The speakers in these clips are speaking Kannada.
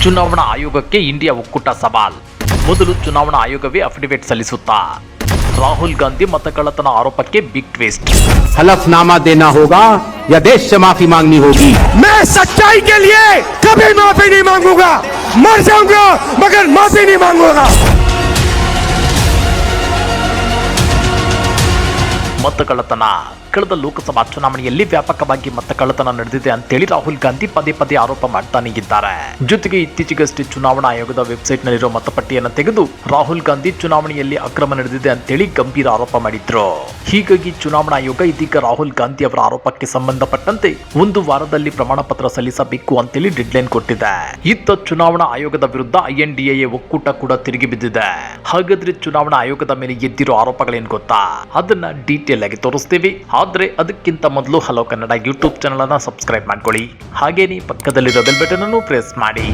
ಚುನಾವಣಾ ಆಯೋಗಕ್ಕೆ ಇಂಡಿಯಾ ಒಕ್ಕೂಟ ಸವಾಲ್. ಮೊದಲು ಚುನಾವಣಾ ಆಯೋಗವೇ ಅಫಿಡವಿಟ್ ಸಲ್ಲಿಸುತ್ತಾ? ರಾಹುಲ್ ಗಾಂಧಿ मतकಳ್ಳತನ ಆರೋಪಕ್ಕೆ ಬಿಗ್ ಟ್ವಿಸ್ಟ್. हलफनामा देना होगा या देश से माफी मांगनी होगी. मैं सच्चाई के लिए कभी माफी नहीं मांगूंगा. मर जाऊंगा मगर माफी नहीं मांगूंगा. मतकಳ್ಳತನ. ಕಳೆದ ಲೋಕಸಭಾ ಚುನಾವಣೆಯಲ್ಲಿ ವ್ಯಾಪಕವಾಗಿ ಮತಕಳ್ಳತನ ನಡೆದಿದೆ ಅಂತೇಳಿ ರಾಹುಲ್ ಗಾಂಧಿ ಪದೇ ಪದೇ ಆರೋಪ ಮಾಡ್ತಾನೆ ಇದ್ದಾರೆ. ಜೊತೆಗೆ ಇತ್ತೀಚೆಗಷ್ಟೇ ಚುನಾವಣಾ ಆಯೋಗದ ವೆಬ್ಸೈಟ್ ನಲ್ಲಿರೋ ಮತಪಟ್ಟಿಯನ್ನು ತೆಗೆದು ರಾಹುಲ್ ಗಾಂಧಿ ಚುನಾವಣೆಯಲ್ಲಿ ಅಕ್ರಮ ನಡೆದಿದೆ ಅಂತೇಳಿ ಗಂಭೀರ ಆರೋಪ ಮಾಡಿದ್ರು. ಹೀಗಾಗಿ ಚುನಾವಣಾ ಆಯೋಗ ಇದೀಗ ರಾಹುಲ್ ಗಾಂಧಿ ಅವರ ಆರೋಪಕ್ಕೆ ಸಂಬಂಧಪಟ್ಟಂತೆ 1 ವಾರದಲ್ಲಿ ಪ್ರಮಾಣ ಪತ್ರ ಸಲ್ಲಿಸಬೇಕು ಅಂತೇಳಿ ಡೆಡ್ಲೈನ್ ಕೊಟ್ಟಿದೆ. ಇತ್ತ ಚುನಾವಣಾ ಆಯೋಗದ ವಿರುದ್ಧ INDAA ಒಕ್ಕೂಟ ಕೂಡ ತಿರುಗಿ ಬಿದ್ದಿದೆ. ಹಾಗಾದ್ರೆ ಚುನಾವಣಾ ಆಯೋಗದ ಮೇಲೆ ಎದ್ದಿರೋ ಆರೋಪಗಳೇನು ಗೊತ್ತಾ? ಅದನ್ನ ಡೀಟೇಲ್ ಆಗಿ ತೋರಿಸ್ತೀವಿ. ಆದ್ರೆ ಅದಕ್ಕಿಂತ ಮೊದಲು ಹಲೋ ಕನ್ನಡ ಯೂಟ್ಯೂಬ್ ಚಾನಲ್ ಅನ್ನು ಸಬ್ಸ್ಕ್ರೈಬ್ ಮಾಡ್ಕೊಳ್ಳಿ. ಹಾಗೇನೇ ಪಕ್ಕದಲ್ಲಿರೋ ಬೆಲ್ ಬಟನ್ ಅನ್ನು ಪ್ರೆಸ್ ಮಾಡಿ.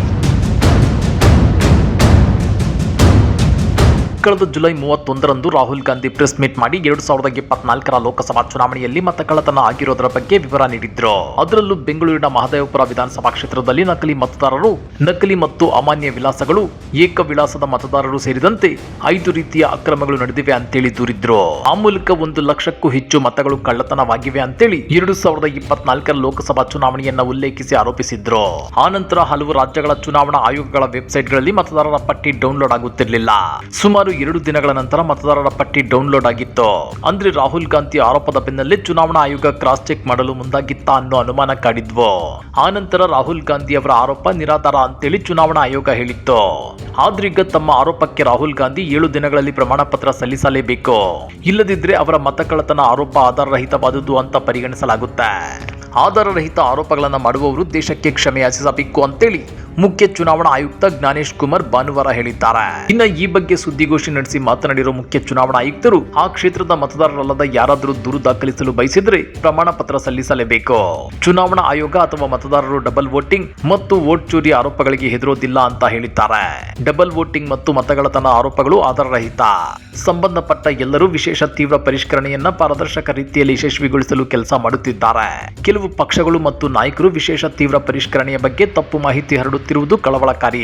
ಕಳೆದ ಜುಲೈ 31ರಂದು ರಾಹುಲ್ ಗಾಂಧಿ ಪ್ರೆಸ್ ಮೀಟ್ ಮಾಡಿ 2024ರ ಲೋಕಸಭಾ ಚುನಾವಣೆಯಲ್ಲಿ ಮತಕಳ್ಳತನ ಆಗಿರೋದರ ಬಗ್ಗೆ ವಿವರ ನೀಡಿದ್ರು. ಅದರಲ್ಲೂ ಬೆಂಗಳೂರಿನ ಮಹದೇವಪುರ ವಿಧಾನಸಭಾ ಕ್ಷೇತ್ರದಲ್ಲಿ ನಕಲಿ ಮತದಾರರು, ನಕಲಿ ಮತ್ತು ಅಮಾನ್ಯ ವಿಳಾಸಗಳು, ಏಕ ವಿಳಾಸದ ಮತದಾರರು ಸೇರಿದಂತೆ 5 ರೀತಿಯ ಅಕ್ರಮಗಳು ನಡೆದಿವೆ ಅಂತೇಳಿ ದೂರಿದ್ರು. ಆ ಮೂಲಕ 1 ಲಕ್ಷಕ್ಕೂ ಹೆಚ್ಚು ಮತಗಳು ಕಳ್ಳತನವಾಗಿವೆ ಅಂತೇಳಿ 2024ರ ಲೋಕಸಭಾ ಚುನಾವಣೆಯನ್ನ ಉಲ್ಲೇಖಿಸಿ ಆರೋಪಿಸಿದ್ರು. ಆನಂತರ ಹಲವು ರಾಜ್ಯಗಳ ಚುನಾವಣಾ ಆಯೋಗಗಳ ವೆಬ್ಸೈಟ್ಗಳಲ್ಲಿ ಮತದಾರರ ಪಟ್ಟಿ ಡೌನ್ಲೋಡ್ ಆಗುತ್ತಿರಲಿಲ್ಲ. ಸುಮಾರು 2 ದಿನಗಳ ನಂತರ ಮತದಾರರ ಪಟ್ಟಿ ಡೌನ್ಲೋಡ್ ಆಗಿತ್ತು. ಅಂದ್ರೆ ರಾಹುಲ್ ಗಾಂಧಿ ಆರೋಪದ ಬೆನ್ನಲ್ಲೇ ಚುನಾವಣಾ ಆಯೋಗ ಕ್ರಾಸ್ ಚೆಕ್ ಮಾಡಲು ಮುಂದಾಗಿತ್ತಾ ಅನ್ನೋ ಅನುಮಾನ ಕಾಡಿದ್ವು. ಆನಂತರ ರಾಹುಲ್ ಗಾಂಧಿ ಅವರ ಆರೋಪ ನಿರಾಧಾರ ಅಂತೇಳಿ ಚುನಾವಣಾ ಆಯೋಗ ಹೇಳಿತ್ತು. ಆದ್ರೀಗ ತಮ್ಮ ಆರೋಪಕ್ಕೆ ರಾಹುಲ್ ಗಾಂಧಿ 7 ದಿನಗಳಲ್ಲಿ ಪ್ರಮಾಣ ಪತ್ರ ಸಲ್ಲಿಸಲೇಬೇಕು. ಇಲ್ಲದಿದ್ರೆ ಅವರ ಮತಕಳ್ಳತನ ಆರೋಪ ಆಧಾರರಹಿತವಾದುದು ಅಂತ ಪರಿಗಣಿಸಲಾಗುತ್ತೆ. ಆಧಾರರಹಿತ ಆರೋಪಗಳನ್ನು ಮಾಡುವವರು ದೇಶಕ್ಕೆ ಕ್ಷಮೆ ಯಾಚಿಸಬೇಕು ಅಂತೇಳಿ ಮುಖ್ಯ ಚುನಾವಣಾ ಆಯುಕ್ತ ಜ್ಞಾನೇಶ್ ಕುಮಾರ್ ಭಾನುವಾರ ಹೇಳಿದ್ದಾರೆ. ಇನ್ನು ಈ ಬಗ್ಗೆ ಸುದ್ದಿಗೋಷ್ಠಿ ನಡೆಸಿ ಮಾತನಾಡಿರೋ ಮುಖ್ಯ ಚುನಾವಣಾ ಆಯುಕ್ತರು, ಆ ಕ್ಷೇತ್ರದ ಮತದಾರರಲ್ಲದ ಯಾರಾದರೂ ದೂರು ದಾಖಲಿಸಲು ಬಯಸಿದ್ರೆ ಪ್ರಮಾಣ ಪತ್ರ ಸಲ್ಲಿಸಲೇಬೇಕು. ಚುನಾವಣಾ ಆಯೋಗ ಅಥವಾ ಮತದಾರರು ಡಬಲ್ ವೋಟಿಂಗ್ ಮತ್ತು ವೋಟ್ ಚೋರಿ ಆರೋಪಗಳಿಗೆ ಹೆದರೋದಿಲ್ಲ ಅಂತ ಹೇಳಿದ್ದಾರೆ. ಡಬಲ್ ವೋಟಿಂಗ್ ಮತ್ತು ಮತಗಳ್ಳತನ ಆರೋಪಗಳು ಆಧಾರರಹಿತ. ಸಂಬಂಧಪಟ್ಟ ಎಲ್ಲರೂ ವಿಶೇಷ ತೀವ್ರ ಪರಿಷ್ಕರಣೆಯನ್ನ ಪಾರದರ್ಶಕ ರೀತಿಯಲ್ಲಿ ಯಶಸ್ವಿಗೊಳಿಸಲು ಕೆಲಸ ಮಾಡುತ್ತಿದ್ದಾರೆ. ಕೆಲವು ಪಕ್ಷಗಳು ಮತ್ತು ನಾಯಕರು ವಿಶೇಷ ತೀವ್ರ ಪರಿಷ್ಕರಣೆಯ ಬಗ್ಗೆ ತಪ್ಪು ಮಾಹಿತಿ ಹರಡುತ್ತಿರುವುದು ಕಳವಳಕಾರಿ.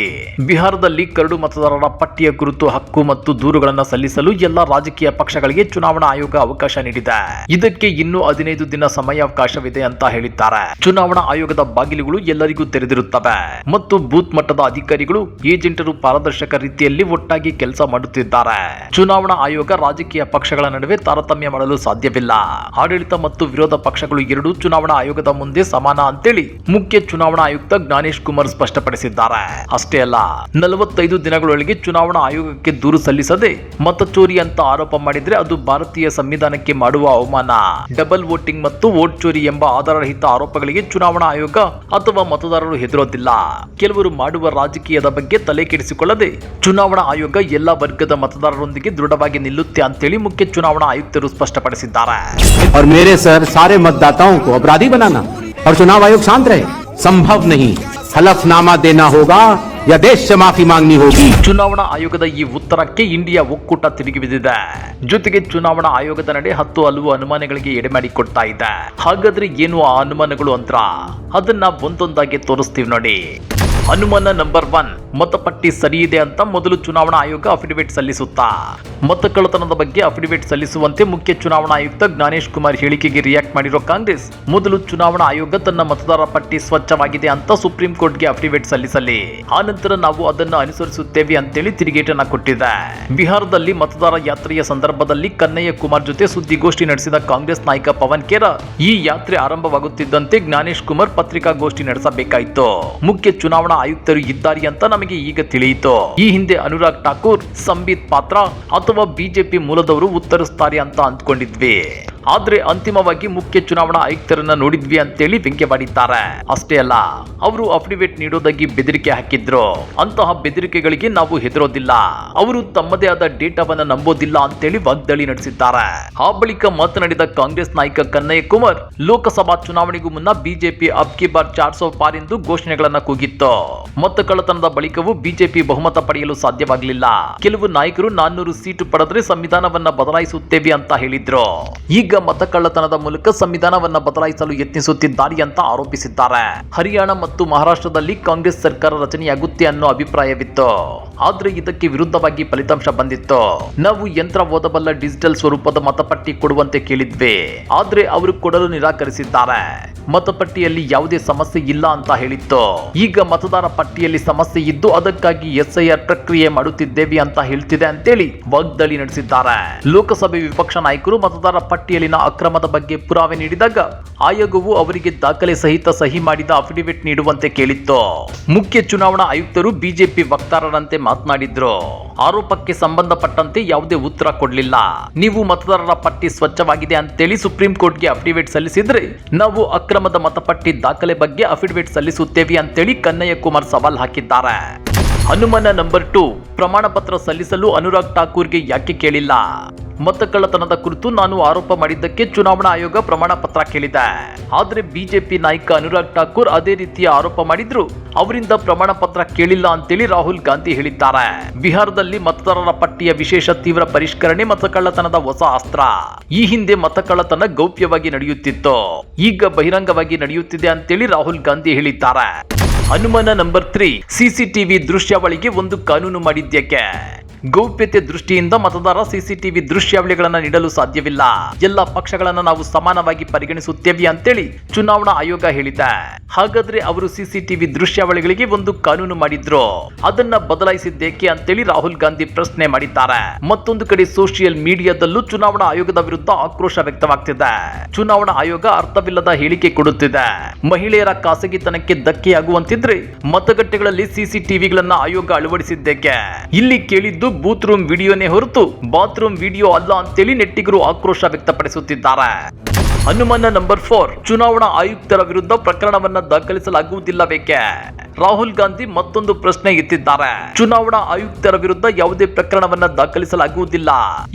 ಬಿಹಾರದಲ್ಲಿ ಕರಡು ಮತದಾರರ ಪಟ್ಟಿಯ ಕುರಿತು ಹಕ್ಕು ಮತ್ತು ದೂರುಗಳನ್ನು ಸಲ್ಲಿಸಲು ಎಲ್ಲಾ ರಾಜಕೀಯ ಪಕ್ಷಗಳಿಗೆ ಚುನಾವಣಾ ಆಯೋಗ ಅವಕಾಶ ನೀಡಿದೆ. ಇದಕ್ಕೆ ಇನ್ನೂ 15 ದಿನ ಸಮಯಾವಕಾಶವಿದೆ ಅಂತ ಹೇಳಿದ್ದಾರೆ. ಚುನಾವಣಾ ಆಯೋಗದ ಬಾಗಿಲುಗಳು ಎಲ್ಲರಿಗೂ ತೆರೆದಿರುತ್ತವೆ ಮತ್ತು ಬೂತ್ ಮಟ್ಟದ ಅಧಿಕಾರಿಗಳು, ಏಜೆಂಟರು ಪಾರದರ್ಶಕ ರೀತಿಯಲ್ಲಿ ಒಟ್ಟಾಗಿ ಕೆಲಸ ಮಾಡುತ್ತಿದ್ದಾರೆ. ಚುನಾವಣಾ ಆಯೋಗ ರಾಜಕೀಯ ಪಕ್ಷಗಳ ನಡುವೆ ತಾರತಮ್ಯ ಮಾಡಲು ಸಾಧ್ಯವಿಲ್ಲ. ಆಡಳಿತ ಮತ್ತು ವಿರೋಧ ಪಕ್ಷಗಳು ಎರಡೂ ಚುನಾವಣಾ ಆಯೋಗದ ಮುಂದೆ ಸಮಾನ ಅಂತೇಳಿ ಮುಖ್ಯ ಚುನಾವಣಾ ಆಯುಕ್ತ ಜ್ಞಾನೇಶ್ ಕುಮಾರ್ ಸ್ಪಷ್ಟಪಡಿಸಿದ್ದಾರೆ. ಅಷ್ಟೇ ಅಲ್ಲ, 45 ದಿನಗಳೊಳಗೆ ಚುನಾವಣಾ ಆಯೋಗಕ್ಕೆ ದೂರು ಸಲ್ಲಿಸದೆ ಮತಚೋರಿ ಅಂತ ಆರೋಪ ಮಾಡಿದ್ರೆ ಅದು ಭಾರತೀಯ ಸಂವಿಧಾನಕ್ಕೆ ಮಾಡುವ ಅವಮಾನ. ಡಬಲ್ ವೋಟಿಂಗ್ ಮತ್ತು ವೋಟ್ ಚೋರಿ ಎಂಬ ಆಧಾರರಹಿತ ಆರೋಪಗಳಿಗೆ ಚುನಾವಣಾ ಆಯೋಗ ಅಥವಾ ಮತದಾರರು ಹೆದರೋದಿಲ್ಲ. ಕೆಲವರು ಮಾಡುವ ರಾಜಕೀಯದ ಬಗ್ಗೆ ತಲೆ ಕೆಡಿಸಿಕೊಳ್ಳದೆ ಚುನಾವಣಾ ಆಯೋಗ ಎಲ್ಲಾ ವರ್ಗದ ಮತದಾರರೊಂದಿಗೆ ದೃಢವಾಗಿ ನಿಲ್ಲುತ್ತೆ ಅಂತೇಳಿ ಮುಖ್ಯ ಚುನಾವಣಾ ಆಯುಕ್ತರು ಸ್ಪಷ್ಟಪಡಿಸಿದ್ದಾರೆ. और मेरे सर सारे मतदाताओं को अपराधी बनाना और चुनाव आयोग शांत रहे संभव नहीं. हलफनामा देना होगा या देश से माफी मांगनी होगी. ಚುನಾವಣಾ ಆಯೋಗದ ಈ ಉತ್ತರಕ್ಕೆ ಇಂಡಿಯಾ ಒಕ್ಕೂಟ ತಿರುಗಿ ಬಿದ್ದಿದೆ. ಜೊತೆಗೆ ಚುನಾವಣಾ ಆಯೋಗದ ನಡೆ ಹಲವು ಅನುಮಾನಗಳಿಗೆ ಎಡೆಮಾಡಿಕೊಡ್ತಾ ಇದೆ. ಹಾಗಾದ್ರೆ ಏನು ಆ ಅನುಮಾನಗಳು ಅಂತ ಅದನ್ನ ಒಂದೊಂದಾಗಿ ತೋರಿಸ್ತೀವಿ ನೋಡಿ. ಅನುಮಾನ ನಂಬರ್ 1, ಮತಪಟ್ಟಿ ಸರಿ ಇದೆ ಅಂತ ಮೊದಲು ಚುನಾವಣಾ ಆಯೋಗ ಅಫಿಡವಿಟ್ ಸಲ್ಲಿಸುತ್ತಾ? ಮತಕಳ್ಳತನದ ಬಗ್ಗೆ ಅಫಿಡವಿಟ್ ಸಲ್ಲಿಸುವಂತೆ ಮುಖ್ಯ ಚುನಾವಣಾ ಆಯುಕ್ತ ಜ್ಞಾನೇಶ್ ಕುಮಾರ್ ಹೇಳಿಕೆಗೆ ರಿಯಾಕ್ಟ್ ಮಾಡಿರೋ ಕಾಂಗ್ರೆಸ್, ಮೊದಲು ಚುನಾವಣಾ ಆಯೋಗ ತನ್ನ ಮತದಾರರ ಪಟ್ಟಿ ಸ್ವಚ್ಛವಾಗಿದೆ ಅಂತ ಸುಪ್ರೀಂ ಕೋರ್ಟ್ಗೆ ಅಫಿಡವಿಟ್ ಸಲ್ಲಿಸಲಿ, ಆನಂತರ ನಾವು ಅದನ್ನು ಅನುಸರಿಸುತ್ತೇವೆ ಅಂತೇಳಿ ತಿರುಗೇಟನ್ನ ಕೊಟ್ಟಿದೆ. ಬಿಹಾರದಲ್ಲಿ ಮತದಾರ ಯಾತ್ರೆಯ ಸಂದರ್ಭದಲ್ಲಿ ಕನ್ನಯ್ಯ ಕುಮಾರ್ ಜೊತೆ ಸುದ್ದಿಗೋಷ್ಠಿ ನಡೆಸಿದ ಕಾಂಗ್ರೆಸ್ ನಾಯಕ ಪವನ್ ಖೇರಾ, ಈ ಯಾತ್ರೆ ಆರಂಭವಾಗುತ್ತಿದ್ದಂತೆ ಜ್ಞಾನೇಶ್ ಕುಮಾರ್ ಪತ್ರಿಕಾಗೋಷ್ಠಿ ನಡೆಸಬೇಕಾಯಿತು. ಮುಖ್ಯ ಚುನಾವಣಾ ಆಯುಕ್ತರು ಇದ್ದಾರೆ ಅಂತ ನಮಗೆ ಈಗ ತಿಳಿಯಿತು. ಈ ಹಿಂದೆ ಅನುರಾಗ್ ಠಾಕೂರ್, ಸಂಬಿತ್ ಪಾತ್ರ ಅಥವಾ ಬಿಜೆಪಿ ಮೂಲದವರು ಉತ್ತರಿಸುತ್ತಾರೆ ಅಂತ ಅಂದ್ಕೊಂಡಿದ್ವಿ. ಆದ್ರೆ ಅಂತಿಮವಾಗಿ ಮುಖ್ಯ ಚುನಾವಣಾ ಆಯುಕ್ತರನ್ನ ನೋಡಿದ್ವಿ ಅಂತೇಳಿ ವ್ಯಂಗ್ಯವಾಡಿದ್ದಾರೆ. ಅಷ್ಟೇ ಅಲ್ಲ, ಅವರು ಅಫಿಡವಿಟ್ ನೀಡೋದಾಗಿ ಬೆದರಿಕೆ ಹಾಕಿದ್ರು. ಅಂತಹ ಬೆದರಿಕೆಗಳಿಗೆ ನಾವು ಹೆದರೋದಿಲ್ಲ. ಅವರು ತಮ್ಮದೇ ಆದ ಡೇಟಾವನ್ನ ನಂಬೋದಿಲ್ಲ ಅಂತೇಳಿ ವಾಗ್ದಾಳಿ ನಡೆಸಿದ್ದಾರೆ. ಆ ಬಳಿಕ ಮಾತನಾಡಿದ ಕಾಂಗ್ರೆಸ್ ನಾಯಕ ಕನ್ನಯ್ಯ ಕುಮಾರ್, ಲೋಕಸಭಾ ಚುನಾವಣೆಗೂ ಮುನ್ನ ಬಿಜೆಪಿ ಅಬ್ ಕಿ ಬಾರ್ 400 ಪಾರ್ ಎಂದು ಘೋಷಣೆಗಳನ್ನ ಕೂಗಿತ್ತು. ಮತಕಳ್ಳತನದ ಬಳಿಕವೂ ಬಿಜೆಪಿ ಬಹುಮತ ಪಡೆಯಲು ಸಾಧ್ಯವಾಗಲಿಲ್ಲ. ಕೆಲವು ನಾಯಕರು 400 ಸೀಟು ಪಡೆದ್ರೆ ಸಂವಿಧಾನವನ್ನ ಬದಲಾಯಿಸುತ್ತೇವೆ ಅಂತ ಹೇಳಿದ್ರು. ಈಗ ಮತಕಳ್ಳತನದ ಮೂಲಕ ಸಂವಿಧಾನವನ್ನ ಬದಲಾಯಿಸಲು ಯತ್ನಿಸುತ್ತಿದ್ದಾರೆ ಅಂತ ಆರೋಪಿಸಿದ್ದಾರೆ. ಹರಿಯಾಣ ಮತ್ತು ಮಹಾರಾಷ್ಟ್ರದಲ್ಲಿ ಕಾಂಗ್ರೆಸ್ ಸರ್ಕಾರ ರಚನೆಯಾಗುತ್ತೆ ಅನ್ನೋ ಅಭಿಪ್ರಾಯವಿತ್ತು. ಆದ್ರೆ ಇದಕ್ಕೆ ವಿರುದ್ಧವಾಗಿ ಫಲಿತಾಂಶ ಬಂದಿತ್ತು. ನಾವು ಯಂತ್ರ ಓದಬಲ್ಲ ಡಿಜಿಟಲ್ ಸ್ವರೂಪದ ಮತಪಟ್ಟಿ ಕೊಡುವಂತೆ ಕೇಳಿದ್ವಿ, ಆದ್ರೆ ಅವರು ಕೊಡಲು ನಿರಾಕರಿಸಿದ್ದಾರೆ. ಮತಪಟ್ಟಿಯಲ್ಲಿ ಯಾವುದೇ ಸಮಸ್ಯೆ ಇಲ್ಲ ಅಂತ ಹೇಳಿತ್ತು. ಈಗ ಮತದಾರ ಪಟ್ಟಿಯಲ್ಲಿ ಸಮಸ್ಯೆ ಇದ್ದು ಅದಕ್ಕಾಗಿ SIR ಪ್ರಕ್ರಿಯೆ ಮಾಡುತ್ತಿದ್ದೇವೆ ಅಂತ ಹೇಳ್ತಿದೆ ಅಂತೇಳಿ ವಾಗ್ದಾಳಿ ನಡೆಸಿದ್ದಾರೆ. ಲೋಕಸಭೆ ವಿಪಕ್ಷ ನಾಯಕರು ಮತದಾರ ಪಟ್ಟಿಯಲ್ಲಿನ ಅಕ್ರಮದ ಬಗ್ಗೆ ಪುರಾವೆ ನೀಡಿದಾಗ ಆಯೋಗವು ಅವರಿಗೆ ದಾಖಲೆ ಸಹಿತ ಸಹಿ ಮಾಡಿದ ಅಫಿಡವಿಟ್ ನೀಡುವಂತೆ ಕೇಳಿತ್ತು. ಮುಖ್ಯ ಚುನಾವಣಾ ಆಯುಕ್ತರು ಬಿಜೆಪಿ ವಕ್ತಾರರಂತೆ ಮಾತನಾಡಿದ್ರು. ಆರೋಪಕ್ಕೆ ಸಂಬಂಧಪಟ್ಟಂತೆ ಯಾವುದೇ ಉತ್ತರ ಕೊಡಲಿಲ್ಲ. ನೀವು ಮತದಾರರ ಪಟ್ಟಿ ಸ್ವಚ್ಛವಾಗಿದೆ ಅಂತೇಳಿ ಸುಪ್ರೀಂ ಕೋರ್ಟ್ಗೆ ಅಫಿಡವಿಟ್ ಸಲ್ಲಿಸಿದ್ರೆ ನಾವು ಅಕ್ರಮದ ಮತಪಟ್ಟಿ ದಾಖಲೆ ಬಗ್ಗೆ ಅಫಿಡವಿಟ್ ಸಲ್ಲಿಸುತ್ತೇವೆ ಅಂತೇಳಿ ಕನ್ನಯ್ಯ ಕುಮಾರ್ ಸವಾಲ್ ಹಾಕಿದ್ದಾರೆ. ಅನುಮಾನ ನಂಬರ್ 2, ಪ್ರಮಾಣ ಪತ್ರ ಸಲ್ಲಿಸಲು ಅನುರಾಗ್ ಠಾಕೂರ್ಗೆ ಯಾಕೆ ಕೇಳಿಲ್ಲ? ಮತಕಳ್ಳತನದ ಕುರಿತು ನಾನು ಆರೋಪ ಮಾಡಿದ್ದಕ್ಕೆ ಚುನಾವಣಾ ಆಯೋಗ ಪ್ರಮಾಣ ಪತ್ರ ಕೇಳಿದೆ. ಆದ್ರೆ ಬಿಜೆಪಿ ನಾಯಕ ಅನುರಾಗ್ ಠಾಕೂರ್ ಅದೇ ರೀತಿಯ ಆರೋಪ ಮಾಡಿದ್ರು, ಅವರಿಂದ ಪ್ರಮಾಣ ಪತ್ರ ಕೇಳಿಲ್ಲ ಅಂತೇಳಿ ರಾಹುಲ್ ಗಾಂಧಿ ಹೇಳಿದ್ದಾರೆ. ಬಿಹಾರದಲ್ಲಿ ಮತದಾರರ ಪಟ್ಟಿಯ ವಿಶೇಷ ತೀವ್ರ ಪರಿಷ್ಕರಣೆ ಮತಕಳ್ಳತನದ ಹೊಸ ಅಸ್ತ್ರ. ಈ ಹಿಂದೆ ಮತಕಳ್ಳತನ ಗೌಪ್ಯವಾಗಿ ನಡೆಯುತ್ತಿತ್ತು, ಈಗ ಬಹಿರಂಗವಾಗಿ ನಡೆಯುತ್ತಿದೆ ಅಂತೇಳಿ ರಾಹುಲ್ ಗಾಂಧಿ ಹೇಳಿದ್ದಾರೆ. ಅನುಮಾನ ನಂಬರ್ 3, CCTV ದೃಶ್ಯಾವಳಿಗೆ ಒಂದು ಕಾನೂನು ಮಾಡಿದ್ಯಾಕೆ? ಗೌಪ್ಯತೆ ದೃಷ್ಟಿಯಿಂದ ಮತದಾರ CCTV ದೃಶ್ಯಾವಳಿಗಳನ್ನು ನೀಡಲು ಸಾಧ್ಯವಿಲ್ಲ. ಎಲ್ಲ ಪಕ್ಷಗಳನ್ನು ನಾವು ಸಮಾನವಾಗಿ ಪರಿಗಣಿಸುತ್ತೇವೆ ಅಂತೇಳಿ ಚುನಾವಣಾ ಆಯೋಗ ಹೇಳಿದೆ. ಹಾಗಾದ್ರೆ ಅವರು CCTV ದೃಶ್ಯಾವಳಿಗಳಿಗೆ ಒಂದು ಕಾನೂನು ಮಾಡಿದ್ರು, ಅದನ್ನ ಬದಲಾಯಿಸಿದ್ದೇಕೆ ಅಂತೇಳಿ ರಾಹುಲ್ ಗಾಂಧಿ ಪ್ರಶ್ನೆ ಮಾಡಿದ್ದಾರೆ. ಮತ್ತೊಂದು ಕಡೆ ಸೋಷಿಯಲ್ ಮೀಡಿಯಾದಲ್ಲೂ ಚುನಾವಣಾ ಆಯೋಗದ ವಿರುದ್ಧ ಆಕ್ರೋಶ ವ್ಯಕ್ತವಾಗ್ತಿದೆ. ಚುನಾವಣಾ ಆಯೋಗ ಅರ್ಥವಿಲ್ಲದ ಹೇಳಿಕೆ ಕೊಡುತ್ತಿದೆ. ಮಹಿಳೆಯರ ಖಾಸಗಿತನಕ್ಕೆ ಧಕ್ಕೆಯಾಗುವಂತಿದ್ರೆ ಮತಗಟ್ಟೆಗಳಲ್ಲಿ CCTVಗಳನ್ನ ಆಯೋಗ ಅಳವಡಿಸಿದ್ದೇಕೆ? ಇಲ್ಲಿ ಕೇಳಿದ್ದು ಬೂತ್ ರೂಮ್ ವಿಡಿಯೋನೇ ಹೊರತು ಬಾತ್ರೂಮ್ ವಿಡಿಯೋ ಅಲ್ಲ ಅಂತೇಳಿ ನೆಟ್ಟಿಗರು ಆಕ್ರೋಶ ವ್ಯಕ್ತಪಡಿಸುತ್ತಿದ್ದಾರೆ. ಅನುಮಾನ ನಂಬರ್ 4, ಚುನಾವಣಾ ಆಯುಕ್ತರ ವಿರುದ್ಧ ಪ್ರಕರಣವನ್ನ ದಾಖಲಿಸಲಾಗುವುದಿಲ್ಲವೇಕೆ? ರಾಹುಲ್ ಗಾಂಧಿ ಮತ್ತೊಂದು ಪ್ರಶ್ನೆ ಎತ್ತಿದ್ದಾರೆ. ಚುನಾವಣಾ ಆಯುಕ್ತರ ವಿರುದ್ಧ ಯಾವುದೇ ಪ್ರಕರಣವನ್ನ ದಾಖಲಿಸಲಾಗುವುದಿಲ್ಲ,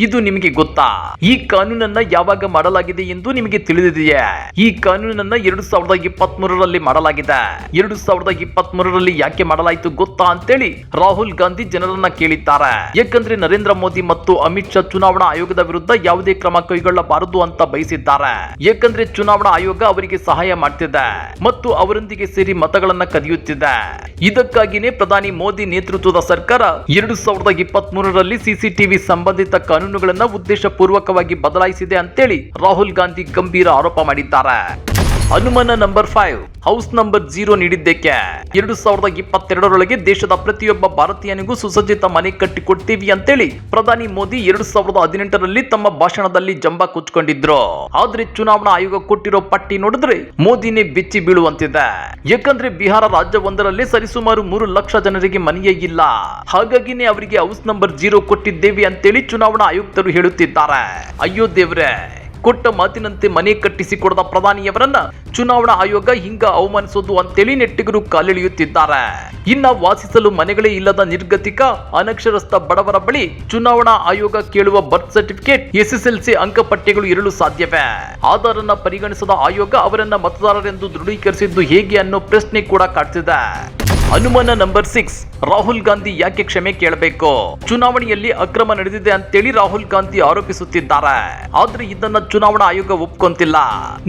ಇದು ನಿಮಗೆ ಗೊತ್ತಾ? ಈ ಕಾನೂನನ್ನ ಯಾವಾಗ ಮಾಡಲಾಗಿದೆ ಎಂದು ನಿಮಗೆ ತಿಳಿದಿದೆಯೇ? ಈ ಕಾನೂನನ್ನ 2023ರಲ್ಲಿ ಮಾಡಲಾಗಿದೆ. 2023ರಲ್ಲಿ ಯಾಕೆ ಮಾಡಲಾಯಿತು ಗೊತ್ತಾ ಅಂತೇಳಿ ರಾಹುಲ್ ಗಾಂಧಿ ಜನರನ್ನ ಕೇಳಿದ್ದಾರೆ. ಯಾಕಂದ್ರೆ ನರೇಂದ್ರ ಮೋದಿ ಮತ್ತು ಅಮಿತ್ ಶಾ ಚುನಾವಣಾ ಆಯೋಗದ ವಿರುದ್ಧ ಯಾವುದೇ ಕ್ರಮ ಕೈಗೊಳ್ಳಬಾರದು ಅಂತ ಬಯಸಿದ್ದಾರೆ. ಯಾಕಂದ್ರೆ ಚುನಾವಣಾ ಆಯೋಗ ಅವರಿಗೆ ಸಹಾಯ ಮಾಡ್ತಿದೆ ಮತ್ತು ಅವರೊಂದಿಗೆ ಸೇರಿ ಮತಗಳನ್ನ ಕದಿಯುತ್ತಿದೆ. ಇದಕ್ಕಾಗಿನೇ ಪ್ರಧಾನಿ ಮೋದಿ ನೇತೃತ್ವದ ಸರ್ಕಾರ 2023ರಲ್ಲಿ CCTV ಸಂಬಂಧಿತ ಕಾನೂನುಗಳನ್ನ ಉದ್ದೇಶಪೂರ್ವಕವಾಗಿ ಬದಲಾಯಿಸಿದೆ ಅಂತೇಳಿ ರಾಹುಲ್ ಗಾಂಧಿ ಗಂಭೀರ ಆರೋಪ ಮಾಡಿದ್ದಾರೆ. ಅನುಮಾನ ನಂಬರ್ 5, ಹೌಸ್ ನಂಬರ್ 0 ನೀಡಿದ್ದಕ್ಕೆ? 2022ರೊಳಗೆ ದೇಶದ ಪ್ರತಿಯೊಬ್ಬ ಭಾರತೀಯನಿಗೂ ಸುಸಜ್ಜಿತ ಮನೆ ಕಟ್ಟಿಕೊಡ್ತೀವಿ ಅಂತೇಳಿ ಪ್ರಧಾನಿ ಮೋದಿ 2018ರಲ್ಲಿ ತಮ್ಮ ಭಾಷಣದಲ್ಲಿ ಜಂಬ ಕುಚ್ಕೊಂಡಿದ್ರು. ಆದ್ರೆ ಚುನಾವಣಾ ಆಯೋಗ ಕೊಟ್ಟಿರೋ ಪಟ್ಟಿ ನೋಡಿದ್ರೆ ಮೋದಿನೇ ಬೆಚ್ಚಿ ಬೀಳುವಂತಿದೆ. ಯಾಕಂದ್ರೆ ಬಿಹಾರ ರಾಜ್ಯವೊಂದರಲ್ಲಿ ಸರಿಸುಮಾರು 3 ಲಕ್ಷ ಜನರಿಗೆ ಮನೆಯೇ ಇಲ್ಲ. ಹಾಗಾಗಿನೇ ಅವರಿಗೆ ಹೌಸ್ ನಂಬರ್ 0 ಕೊಟ್ಟಿದ್ದೇವೆ ಅಂತೇಳಿ ಚುನಾವಣಾ ಆಯುಕ್ತರು ಹೇಳುತ್ತಿದ್ದಾರೆ. ಅಯ್ಯೋ ದೇವ್ರೆ, ಕೊಟ್ಟ ಮಾತಿನಂತೆ ಮನೆ ಕಟ್ಟಿಸಿಕೊಡದ ಪ್ರಧಾನಿಯವರನ್ನ ಚುನಾವಣಾ ಆಯೋಗ ಹಿಂಗ ಅವಮಾನಿಸೋದು ಅಂತೇಳಿ ನೆಟ್ಟಿಗರು ಕಾಲೆಳೆಯುತ್ತಿದ್ದಾರೆ. ಇನ್ನ ವಾಸಿಸಲು ಮನೆಗಳೇ ಇಲ್ಲದ ನಿರ್ಗತಿಕ ಅನಕ್ಷರಸ್ಥ ಬಡವರ ಬಳಿ ಚುನಾವಣಾ ಆಯೋಗ ಕೇಳುವ ಬರ್ತ್ ಸರ್ಟಿಫಿಕೇಟ್, SSLC ಅಂಕಪಟ್ಟಿಗಳು ಇರಲು ಸಾಧ್ಯವೇ? ಆಧಾರನ್ನ ಪರಿಗಣಿಸದ ಆಯೋಗ ಅವರನ್ನ ಮತದಾರರೆಂದು ದೃಢೀಕರಿಸಿದ್ದು ಹೇಗೆ ಅನ್ನೋ ಪ್ರಶ್ನೆ ಕೂಡ ಕಾಡ್ತಿದೆ. ಅನುಮಾನ ನಂಬರ್ 6, ರಾಹುಲ್ ಗಾಂಧಿ ಯಾಕೆ ಕ್ಷಮೆ ಕೇಳಬೇಕು? ಚುನಾವಣೆಯಲ್ಲಿ ಅಕ್ರಮ ನಡೆದಿದೆ ಅಂತೇಳಿ ರಾಹುಲ್ ಗಾಂಧಿ ಆರೋಪಿಸುತ್ತಿದ್ದಾರೆ. ಆದ್ರೆ ಇದನ್ನ ಚುನಾವಣಾ ಆಯೋಗ ಒಪ್ಕೊಂತಿಲ್ಲ.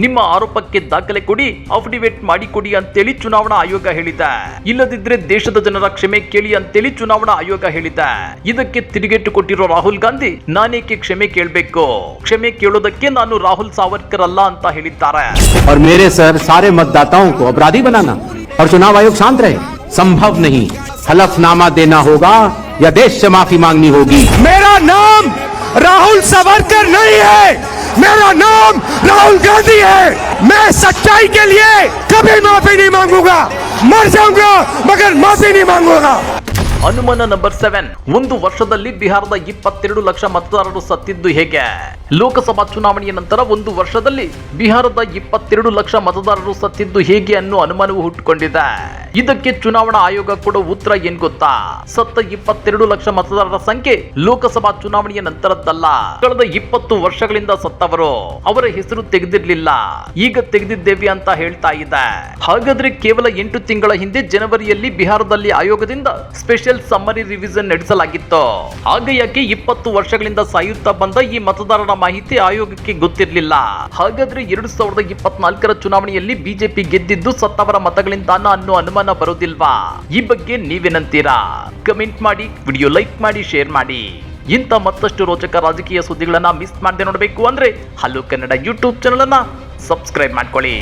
ನಿಮ್ಮ ಆರೋಪಕ್ಕೆ ದಾಖಲೆ ಕೊಡಿ, ಅಫಿಡವಿಟ್ ಮಾಡಿಕೊಡಿ ಅಂತೇಳಿ ಚುನಾವಣಾ ಆಯೋಗ ಹೇಳಿದೆ. ಇಲ್ಲದಿದ್ರೆ ದೇಶದ ಜನರ ಕ್ಷಮೆ ಕೇಳಿ ಅಂತೇಳಿ ಚುನಾವಣಾ ಆಯೋಗ ಹೇಳಿದೆ. ಇದಕ್ಕೆ ತಿರುಗೇಟು ಕೊಟ್ಟಿರೋ ರಾಹುಲ್ ಗಾಂಧಿ ನಾನೇಕೆ ಕ್ಷಮೆ ಕೇಳಬೇಕು? ಕ್ಷಮೆ ಕೇಳೋದಕ್ಕೆ ನಾನು ರಾಹುಲ್ ಸಾವರ್ಕರ್ ಅಲ್ಲ ಅಂತ ಹೇಳಿದ್ದಾರೆ. और मेरे सर सारे मतदाताओं को अपराधी बनाना और चुनाव आयोग शांत रहे संभव नहीं. हलफनामा देना होगा या देश से माफी मांगनी होगी. मेरा नाम राहुल सावरकर नहीं है, मेरा नाम राहुल गांधी है. मैं सच्चाई के लिए कभी माफी नहीं मांगूंगा. मर जाऊंगा मगर माफी नहीं मांगूंगा. ಅನುಮಾನ ನಂಬರ್ 7, ಒಂದು ವರ್ಷದಲ್ಲಿ ಬಿಹಾರದ 22 ಲಕ್ಷ ಮತದಾರರು ಸತ್ತಿದ್ದು ಹೇಗೆ? ಲೋಕಸಭಾ ಚುನಾವಣೆಯ ನಂತರ ಒಂದು ವರ್ಷದಲ್ಲಿ ಬಿಹಾರದ 22 ಲಕ್ಷ ಮತದಾರರು ಸತ್ತಿದ್ದು ಹೇಗೆ ಅನ್ನೋ ಅನುಮಾನವು ಹುಟ್ಟುಕೊಂಡಿದೆ. ಇದಕ್ಕೆ ಚುನಾವಣಾ ಆಯೋಗ ಕೊಡೋ ಉತ್ತರ ಏನ್ ಗೊತ್ತಾ? ಸತ್ತ 22 ಲಕ್ಷ ಮತದಾರರ ಸಂಖ್ಯೆ ಲೋಕಸಭಾ ಚುನಾವಣೆಯ ನಂತರದ್ದಲ್ಲ, ಕಳೆದ 20 ವರ್ಷಗಳಿಂದ ಸತ್ತವರು. ಅವರ ಹೆಸರು ತೆಗೆದಿರ್ಲಿಲ್ಲ, ಈಗ ತೆಗೆದಿದ್ದೇವೆ ಅಂತ ಹೇಳ್ತಾ ಇದೆ. ಹಾಗಾದ್ರೆ ಕೇವಲ 8 ತಿಂಗಳ ಹಿಂದೆ ಜನವರಿಯಲ್ಲಿ ಬಿಹಾರದಲ್ಲಿ ಆಯೋಗದಿಂದ ಸ್ಪೆಷಲ್ ಸಮ್ಮರಿ ರಿವಿಷನ್ ನಡೆಸಲಾಗಿತ್ತು. ಆಗ ಯಾಕೆ 20 ವರ್ಷಗಳಿಂದ ಸಾಯುತ್ತಾ ಬಂದ ಈ ಮತದಾರರ ಮಾಹಿತಿ ಆಯೋಗಕ್ಕೆ ಗೊತ್ತಿರಲಿಲ್ಲ. ಹಾಗಾದ್ರೆ 2024ರ ಚುನಾವಣೆಯಲ್ಲಿ ಬಿಜೆಪಿ ಗೆದ್ದಿದ್ದು ಸತ್ತವರ ಮತಗಳಿಂದಾನ ಅನ್ನೋ ಅನುಮಾನ ಬರೋದಿಲ್ವಾ? ಈ ಬಗ್ಗೆ ನೀವೇನಂತೀರಾ? ಕಮೆಂಟ್ ಮಾಡಿ, ವಿಡಿಯೋ ಲೈಕ್ ಮಾಡಿ, ಶೇರ್ ಮಾಡಿ. ಇಂಥ ಮತ್ತಷ್ಟು ರೋಚಕ ರಾಜಕೀಯ ಸುದ್ದಿಗಳನ್ನ ಮಿಸ್ ಮಾಡದೆ ನೋಡಬೇಕು ಅಂದ್ರೆ ಹಲೋ ಕನ್ನಡ ಯೂಟ್ಯೂಬ್ ಚಾನಲ್ ಅನ್ನ ಸಬ್ಸ್ಕ್ರೈಬ್ ಮಾಡ್ಕೊಳ್ಳಿ.